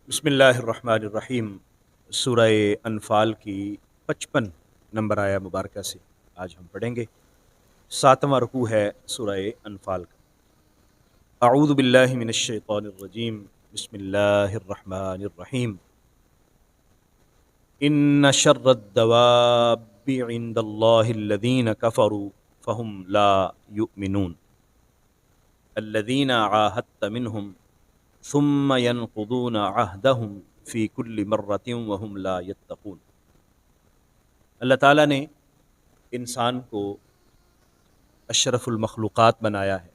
بسم اللہ الرحمن الرحیم۔ سورہ انفال کی 55 نمبر آیا مبارکہ سے آج ہم پڑھیں گے۔ 7واں رکوع ہے سورہ انفال کا۔ اعوذ باللہ من الشیطان الرجیم، بسم اللہ الرحمن الرحیم۔ ان شر الدواب عند اللہ الذین کفروا فهم لا یؤمنون الذین عاہدت منہم ثم ينقضون عہدهم فی کل مرۃ وهم لا یتقون۔ اللہ تعالیٰ نے انسان کو اشرف المخلوقات بنایا ہے،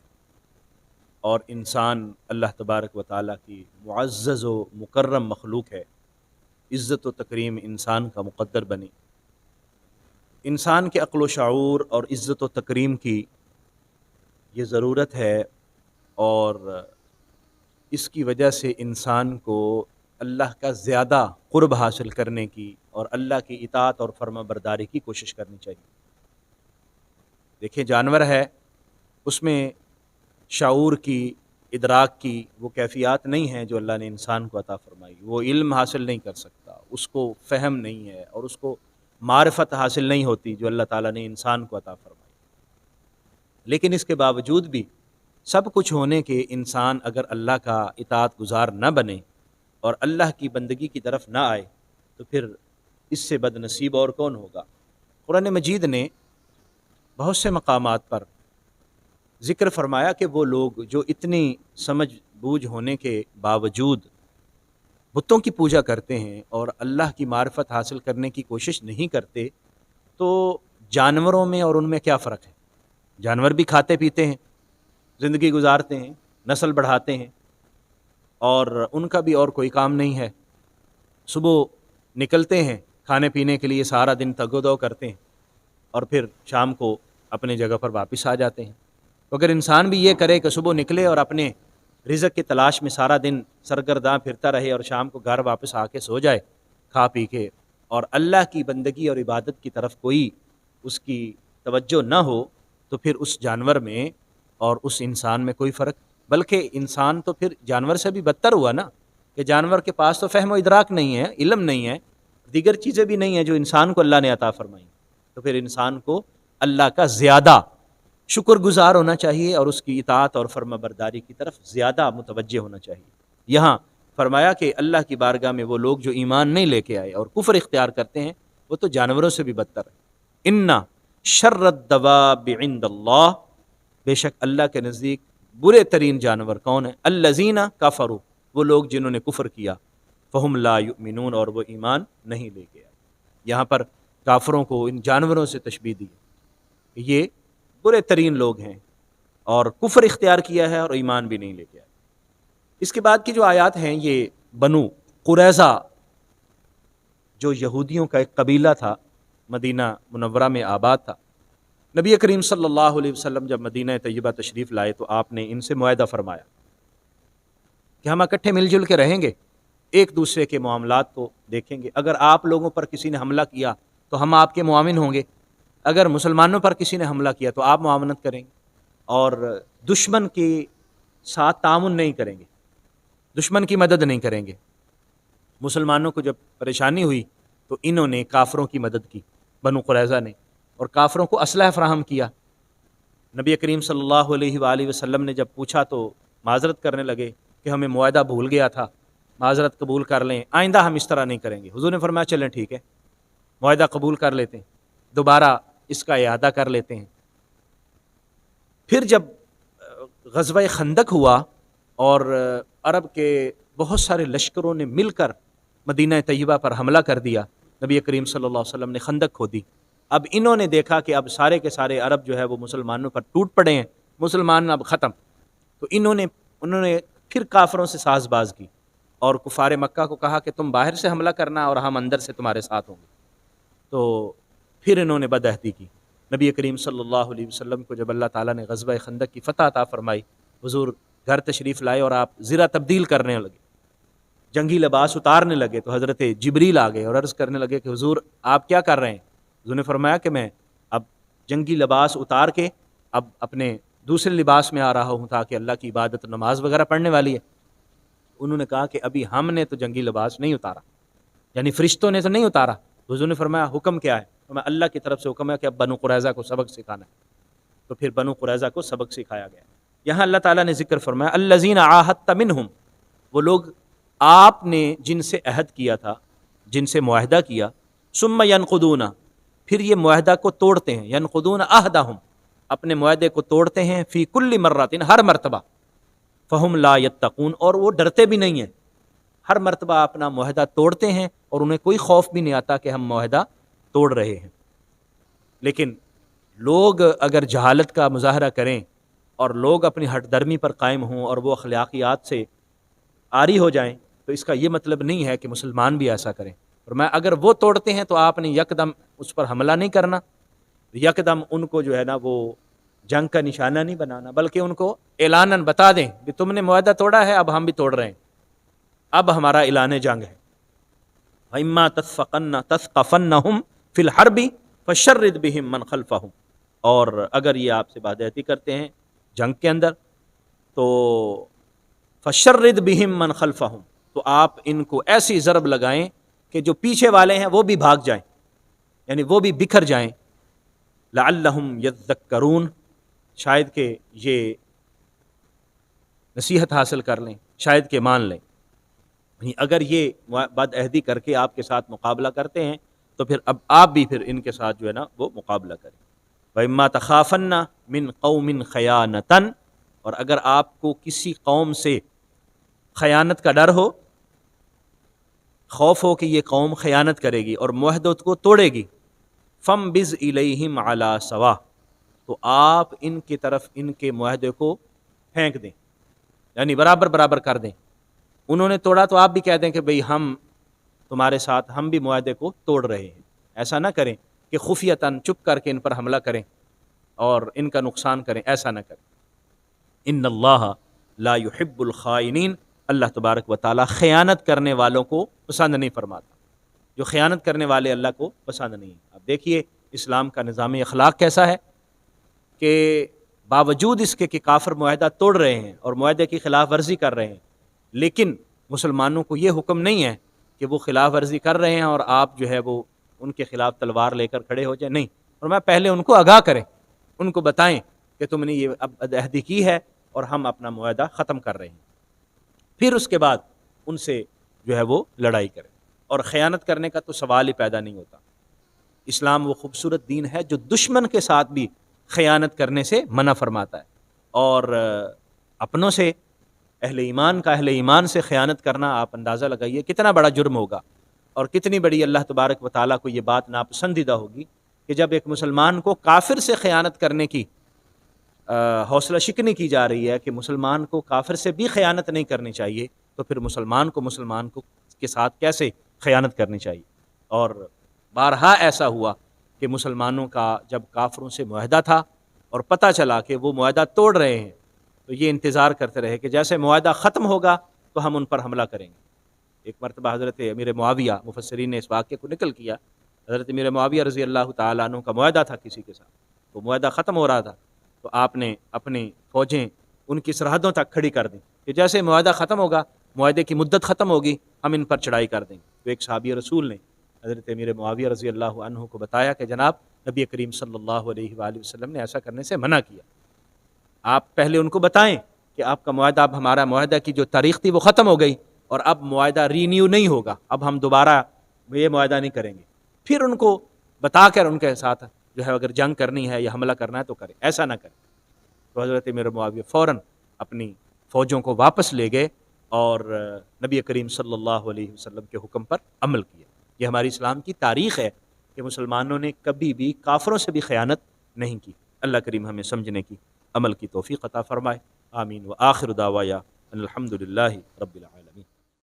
اور انسان اللہ تبارک و تعالیٰ کی معزز و مکرم مخلوق ہے۔ عزت و تکریم انسان کا مقدر بنی۔ انسان کے عقل و شعور اور عزت و تکریم کی یہ ضرورت ہے، اور اس کی وجہ سے انسان کو اللہ کا زیادہ قرب حاصل کرنے کی اور اللہ کی اطاعت اور فرما برداری کی کوشش کرنی چاہیے۔ دیکھیں، جانور ہے، اس میں شعور کی، ادراک کی وہ کیفیات نہیں ہیں جو اللہ نے انسان کو عطا فرمائی۔ وہ علم حاصل نہیں کر سکتا، اس کو فہم نہیں ہے، اور اس کو معرفت حاصل نہیں ہوتی جو اللہ تعالیٰ نے انسان کو عطا فرمائی۔ لیکن اس کے باوجود بھی سب کچھ ہونے کے انسان اگر اللہ کا اطاعت گزار نہ بنے اور اللہ کی بندگی کی طرف نہ آئے تو پھر اس سے بد نصیب اور کون ہوگا۔ قرآن مجید نے بہت سے مقامات پر ذکر فرمایا کہ وہ لوگ جو اتنی سمجھ بوجھ ہونے کے باوجود بتوں کی پوجا کرتے ہیں اور اللہ کی معرفت حاصل کرنے کی کوشش نہیں کرتے، تو جانوروں میں اور ان میں کیا فرق ہے؟ جانور بھی کھاتے پیتے ہیں، زندگی گزارتے ہیں، نسل بڑھاتے ہیں، اور ان کا بھی اور کوئی کام نہیں ہے۔ صبح نکلتے ہیں کھانے پینے کے لیے، سارا دن تگ و دو کرتے ہیں، اور پھر شام کو اپنے جگہ پر واپس آ جاتے ہیں۔ تو اگر انسان بھی یہ کرے کہ صبح نکلے اور اپنے رزق کی تلاش میں سارا دن سرگرداں پھرتا رہے اور شام کو گھر واپس آ کے سو جائے کھا پی کے، اور اللہ کی بندگی اور عبادت کی طرف کوئی اس کی توجہ نہ ہو، تو پھر اس جانور میں اور اس انسان میں کوئی فرق، بلکہ انسان تو پھر جانور سے بھی بدتر ہوا نا، کہ جانور کے پاس تو فہم و ادراک نہیں ہے، علم نہیں ہے، دیگر چیزیں بھی نہیں ہیں جو انسان کو اللہ نے عطا فرمائی۔ تو پھر انسان کو اللہ کا زیادہ شکر گزار ہونا چاہیے اور اس کی اطاعت اور فرما برداری کی طرف زیادہ متوجہ ہونا چاہیے۔ یہاں فرمایا کہ اللہ کی بارگاہ میں وہ لوگ جو ایمان نہیں لے کے آئے اور کفر اختیار کرتے ہیں، وہ تو جانوروں سے بھی بدتر ہے۔ ان شر الدواب عند اللہ، بے شک اللہ کے نزدیک برے ترین جانور کون ہیں؟ الذین کفروا، وہ لوگ جنہوں نے کفر کیا، فہم لا یؤمنون، اور وہ ایمان نہیں لے کے آئے۔ یہاں پر کافروں کو ان جانوروں سے تشبیہ دی کہ یہ برے ترین لوگ ہیں اور کفر اختیار کیا ہے اور ایمان بھی نہیں لے کے آئے۔ اس کے بعد کی جو آیات ہیں، یہ بنو قریظہ جو یہودیوں کا ایک قبیلہ تھا، مدینہ منورہ میں آباد تھا۔ نبی کریم صلی اللہ علیہ وسلم جب مدینہ طیبہ تشریف لائے تو آپ نے ان سے معاہدہ فرمایا کہ ہم اکٹھے مل جل کے رہیں گے، ایک دوسرے کے معاملات کو دیکھیں گے۔ اگر آپ لوگوں پر کسی نے حملہ کیا تو ہم آپ کے معاون ہوں گے، اگر مسلمانوں پر کسی نے حملہ کیا تو آپ معاونت کریں گے، اور دشمن کے ساتھ تعاون نہیں کریں گے، دشمن کی مدد نہیں کریں گے۔ مسلمانوں کو جب پریشانی ہوئی تو انہوں نے کافروں کی مدد کی، بنو قریظہ نے، اور کافروں کو اسلحہ فراہم کیا۔ نبی کریم صلی اللہ علیہ وآلہ وسلم نے جب پوچھا تو معذرت کرنے لگے کہ ہمیں معاہدہ بھول گیا تھا، معذرت قبول کر لیں، آئندہ ہم اس طرح نہیں کریں گے۔ حضور نے فرمایا چلیں ٹھیک ہے، معاہدہ قبول کر لیتے ہیں، دوبارہ اس کا اعادہ کر لیتے ہیں۔ پھر جب غزوہ خندق ہوا اور عرب کے بہت سارے لشکروں نے مل کر مدینہ طیبہ پر حملہ کر دیا، نبی کریم صلی اللہ علیہ وسلم نے خندق کھودی۔ اب انہوں نے دیکھا کہ اب سارے کے سارے عرب جو ہے وہ مسلمانوں پر ٹوٹ پڑے ہیں، مسلمان اب ختم، تو انہوں نے پھر کافروں سے ساز باز کی اور کفار مکہ کو کہا کہ تم باہر سے حملہ کرنا اور ہم اندر سے تمہارے ساتھ ہوں گے۔ تو پھر انہوں نے بدعہدی کی۔ نبی کریم صلی اللہ علیہ وسلم کو جب اللہ تعالیٰ نے غزوہ خندق کی فتح عطا فرمائی، حضور گھر تشریف لائے اور آپ زرہ تبدیل کرنے لگے، جنگی لباس اتارنے لگے، تو حضرت جبریل آ گئے اور عرض کرنے لگے کہ حضور آپ کیا کر رہے ہیں؟ حضور نے فرمایا کہ میں اب جنگی لباس اتار کے اب اپنے دوسرے لباس میں آ رہا ہوں تاکہ اللہ کی عبادت نماز وغیرہ پڑھنے والی ہے۔ انہوں نے کہا کہ ابھی ہم نے تو جنگی لباس نہیں اتارا، یعنی فرشتوں نے تو نہیں اتارا. تو حضور نے فرمایا حکم کیا ہے؟ فرمایا اللہ کی طرف سے حکم ہے کہ اب بنو قریظہ کو سبق سکھانا ہے. تو پھر بنو قریظہ کو سبق سکھایا گیا. یہاں اللہ تعالیٰ نے ذکر فرمایا الذین عاہدت منہم، وہ لوگ آپ نے جن سے عہد کیا تھا، جن سے معاہدہ کیا، ثم ینقضون، پھر یہ معاہدہ کو توڑتے ہیں، ینقضون عہدہم، اپنے معاہدے کو توڑتے ہیں، فی کل مرۃ، ہر مرتبہ، فہم لا یتقون، اور وہ ڈرتے بھی نہیں ہیں. ہر مرتبہ اپنا معاہدہ توڑتے ہیں اور انہیں کوئی خوف بھی نہیں آتا کہ ہم معاہدہ توڑ رہے ہیں. لیکن لوگ اگر جہالت کا مظاہرہ کریں اور لوگ اپنی ہٹ درمی پر قائم ہوں اور وہ اخلاقیات سے عاری ہو جائیں تو اس کا یہ مطلب نہیں ہے کہ مسلمان بھی ایسا کریں. اور میں اگر وہ توڑتے ہیں تو آپ نے یکدم اس پر حملہ نہیں کرنا، یکدم ان کو جو ہے نا وہ جنگ کا نشانہ نہیں بنانا، بلکہ ان کو اعلاناً بتا دیں کہ تم نے معاہدہ توڑا ہے، اب ہم بھی توڑ رہے ہیں، اب ہمارا اعلان جنگ ہے. وَإِمَّا تَثْقَفَنَّهُمْ فِي الْحَرْبِ فَشَرِّدْ بِهِمْ مَنْ خَلْفَهُمْ، اور اگر یہ آپ سے بادعہدی کرتے ہیں جنگ کے اندر تو فَشَرِّدْ بِهِمْ مَنْ خَلْفَهُمْ، تو آپ ان کو ایسی ضرب لگائیں کہ جو پیچھے والے ہیں وہ بھی بھاگ جائیں، یعنی وہ بھی بکھر جائیں. لَعَلَّهُمْ يَذَّكَّرُونَ، شاید کہ یہ نصیحت حاصل کر لیں، شاید کہ مان لیں. اگر یہ بد عہدی کر کے آپ کے ساتھ مقابلہ کرتے ہیں تو پھر اب آپ بھی پھر ان کے ساتھ جو ہے نا وہ مقابلہ کریں. وَإِمَّا تَخَافَنَّ مِنْ قَوْمٍ خَيَانَةً، اور اگر آپ کو کسی قوم سے خیانت کا ڈر ہو، خوف ہو کہ یہ قوم خیانت کرے گی اور معاہدت کو توڑے گی، فَانبِذْ إِلَيْهِمْ عَلَى سَوَاءٍ، تو آپ ان کی طرف ان کے معاہدے کو پھینک دیں، یعنی برابر برابر کر دیں. انہوں نے توڑا تو آپ بھی کہہ دیں کہ بھئی ہم تمہارے ساتھ، ہم بھی معاہدے کو توڑ رہے ہیں. ایسا نہ کریں کہ خفیتاً چپ کر کے ان پر حملہ کریں اور ان کا نقصان کریں، ایسا نہ کریں. ان اللہ لا يحب الخائنین، اللہ تبارک و تعالی خیانت کرنے والوں کو پسند نہیں فرماتا. جو خیانت کرنے والے اللہ کو پسند نہیں. اب دیکھیے اسلام کا نظام اخلاق کیسا ہے کہ باوجود اس کے کہ کافر معاہدہ توڑ رہے ہیں اور معاہدے کی خلاف ورزی کر رہے ہیں، لیکن مسلمانوں کو یہ حکم نہیں ہے کہ وہ خلاف ورزی کر رہے ہیں اور آپ جو ہے وہ ان کے خلاف تلوار لے کر کھڑے ہو جائیں. نہیں، اور میں پہلے ان کو آگاہ کریں، ان کو بتائیں کہ تم نے یہ اب عہدی کی ہے اور ہم اپنا معاہدہ ختم کر رہے ہیں. پھر اس کے بعد ان سے جو ہے وہ لڑائی کریں. اور خیانت کرنے کا تو سوال ہی پیدا نہیں ہوتا. اسلام وہ خوبصورت دین ہے جو دشمن کے ساتھ بھی خیانت کرنے سے منع فرماتا ہے، اور اپنوں سے، اہل ایمان سے خیانت کرنا آپ اندازہ لگائیے کتنا بڑا جرم ہوگا اور کتنی بڑی اللہ تبارک و تعالیٰ کو یہ بات ناپسندیدہ ہوگی کہ جب ایک مسلمان کو کافر سے خیانت کرنے کی حوصلہ شکنی کی جا رہی ہے کہ مسلمان کو کافر سے بھی خیانت نہیں کرنی چاہیے، تو پھر مسلمان کو کے ساتھ کیسے خیانت کرنی چاہیے. اور بارہا ایسا ہوا کہ مسلمانوں کا جب کافروں سے معاہدہ تھا اور پتہ چلا کہ وہ معاہدہ توڑ رہے ہیں تو یہ انتظار کرتے رہے کہ جیسے معاہدہ ختم ہوگا تو ہم ان پر حملہ کریں گے. ایک مرتبہ حضرت امیر معاویہ، مفسرین نے اس واقعے کو نقل کیا، حضرت امیر معاویہ رضی اللہ تعالیٰ عنہ کا معاہدہ تھا کسی کے ساتھ، تو معاہدہ ختم ہو رہا تھا تو آپ نے اپنی فوجیں ان کی سرحدوں تک کھڑی کر دیں کہ جیسے معاہدہ ختم ہوگا، معاہدے کی مدت ختم ہوگی، ہم ان پر چڑھائی کر دیں گے. تو ایک صحابی رسول نے حضرت امیر معاویہ رضی اللہ عنہ کو بتایا کہ جناب نبی کریم صلی اللہ علیہ وآلہ وسلم نے ایسا کرنے سے منع کیا. آپ پہلے ان کو بتائیں کہ آپ کا معاہدہ، اب ہمارا معاہدہ کی جو تاریخ تھی وہ ختم ہو گئی اور اب معاہدہ رینیو نہیں ہوگا، اب ہم دوبارہ یہ معاہدہ نہیں کریں گے. پھر ان کو بتا کر ان کے ساتھ جو ہے اگر جنگ کرنی ہے یا حملہ کرنا ہے تو کریں، ایسا نہ کریں. تو حضرت امیر معاویہ فوراً اپنی فوجوں کو واپس لے گئے اور نبی کریم صلی اللہ علیہ وسلم کے حکم پر عمل کیا. یہ ہماری اسلام کی تاریخ ہے کہ مسلمانوں نے کبھی بھی کافروں سے بھی خیانت نہیں کی. اللہ کریم ہمیں سمجھنے کی، عمل کی توفیق عطا فرمائے. آمین. وآخر دعوایا ان الحمد للہ رب العالمین.